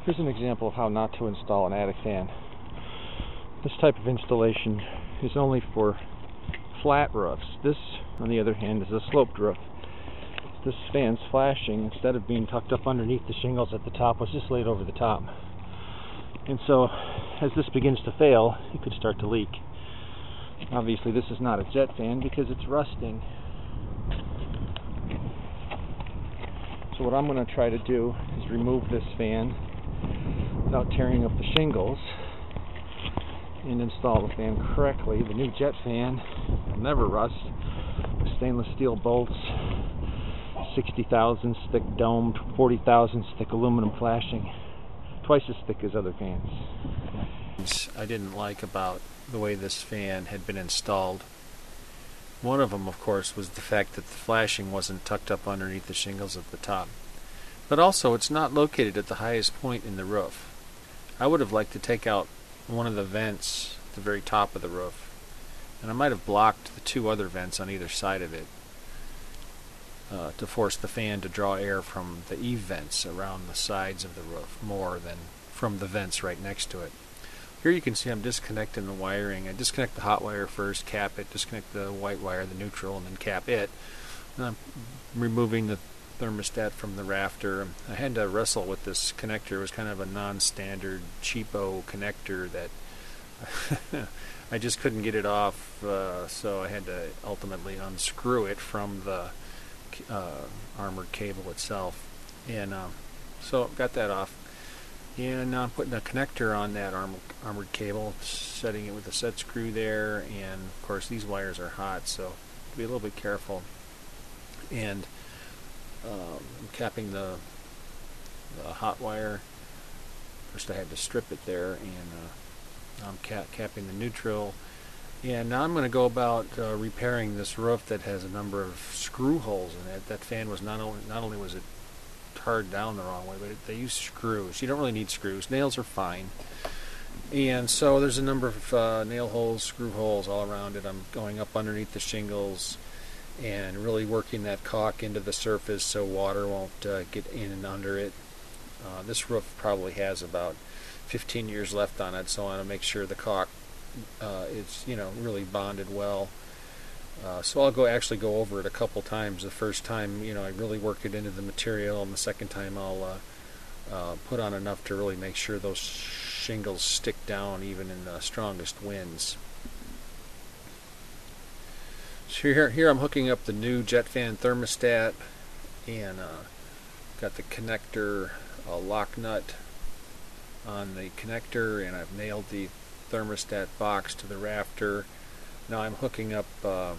Here's an example of how not to install an attic fan. This type of installation is only for flat roofs. This, on the other hand, is a sloped roof. This fan's flashing, instead of being tucked up underneath the shingles at the top, was just laid over the top. And so, as this begins to fail, it could start to leak. Obviously, this is not a jet fan because it's rusting. So what I'm going to try to do is remove this fan without tearing up the shingles and install the fan correctly. The new jet fan will never rust. Stainless steel bolts, 60 thousandths thick domed, 40 thousandths thick aluminum flashing, twice as thick as other fans. I didn't like about the way this fan had been installed. One of them, of course, was the fact that the flashing wasn't tucked up underneath the shingles at the top. But also, it's not located at the highest point in the roof. I would have liked to take out one of the vents at the very top of the roof, and I might have blocked the two other vents on either side of it to force the fan to draw air from the eave vents around the sides of the roof more than from the vents right next to it. Here you can see I'm disconnecting the wiring. I disconnect the hot wire first, cap it, disconnect the white wire, the neutral, and then cap it. And I'm removing the thermostat from the rafter. I had to wrestle with this connector. It was kind of a non-standard, cheapo connector that I just couldn't get it off, so I had to ultimately unscrew it from the armored cable itself. And so got that off. And now I'm putting a connector on that armored cable, setting it with a set screw there, and of course these wires are hot, so be a little bit careful. And I'm capping the hot wire. First I had to strip it there, and I'm capping the neutral. And now I'm going to go about repairing this roof that has a number of screw holes in it. That fan was not only was it tarred down the wrong way, but they use screws. You don't really need screws. Nails are fine. And so there's a number of nail holes, screw holes all around it. I'm going up underneath the shingles and really working that caulk into the surface so water won't get in and under it. This roof probably has about 15 years left on it, so I want to make sure the caulk is really bonded well. So I'll actually go over it a couple times. The first time, I really work it into the material, and the second time I'll put on enough to really make sure those shingles stick down even in the strongest winds. So here I'm hooking up the new jet fan thermostat, and got the connector lock nut on the connector, and I've nailed the thermostat box to the rafter. Now I'm hooking up the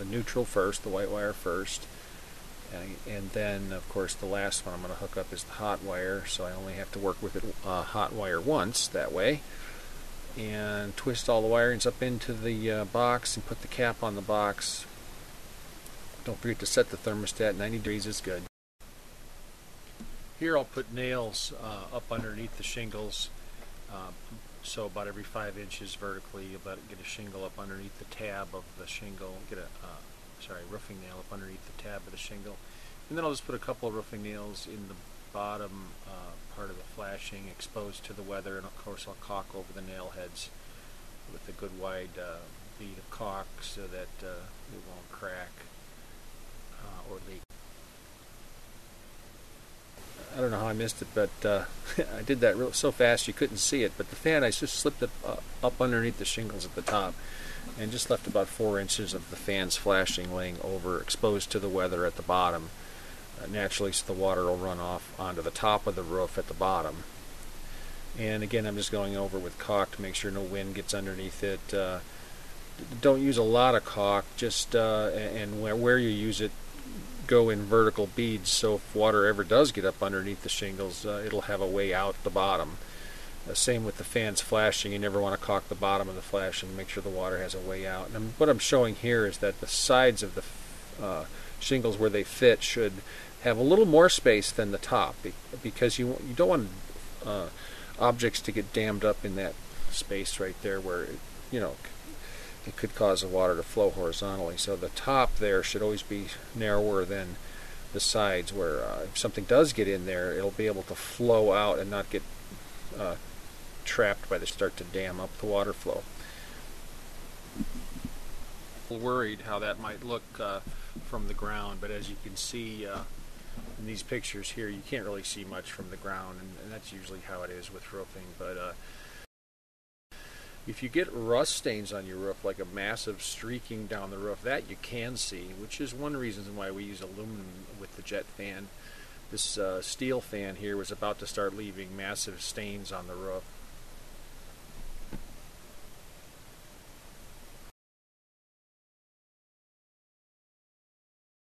neutral first, the white wire first, and then of course the last one I'm going to hook up is the hot wire, so I only have to work with it hot wire once that way, and twist all the wirings up into the box and put the cap on the box. Don't forget to set the thermostat 90 degrees is good. Here I'll put nails up underneath the shingles. So about every 5 inches vertically, you'll get a shingle up underneath the tab of the shingle. Get a roofing nail up underneath the tab of the shingle, and then I'll just put a couple of roofing nails in the bottom part of the flashing, exposed to the weather, and of course I'll caulk over the nail heads with a good wide bead of caulk so that it won't crack or leak. I don't know how I missed it, but I did that so fast you couldn't see it. But the fan, I just slipped it up underneath the shingles at the top and just left about 4 inches of the fan's flashing laying over, exposed to the weather at the bottom. Naturally, so the water will run off onto the top of the roof at the bottom. And again, I'm just going over with caulk to make sure no wind gets underneath it. Don't use a lot of caulk, just and where you use it, go in vertical beads, so if water ever does get up underneath the shingles, it'll have a way out the bottom. Same with the fan's flashing. You never want to caulk the bottom of the flashing, make sure the water has a way out. And what I'm showing here is that the sides of the shingles where they fit should have a little more space than the top, because you don't want objects to get dammed up in that space right there where it could cause the water to flow horizontally. So the top there should always be narrower than the sides, where if something does get in there, it'll be able to flow out and not get trapped by the start to dam up the water flow. Worried how that might look from the ground, but as you can see in these pictures here, you can't really see much from the ground, and that's usually how it is with roofing. But if you get rust stains on your roof, like a massive streaking down the roof, that you can see, which is one reason why we use aluminum with the jet fan. This steel fan here was about to start leaving massive stains on the roof.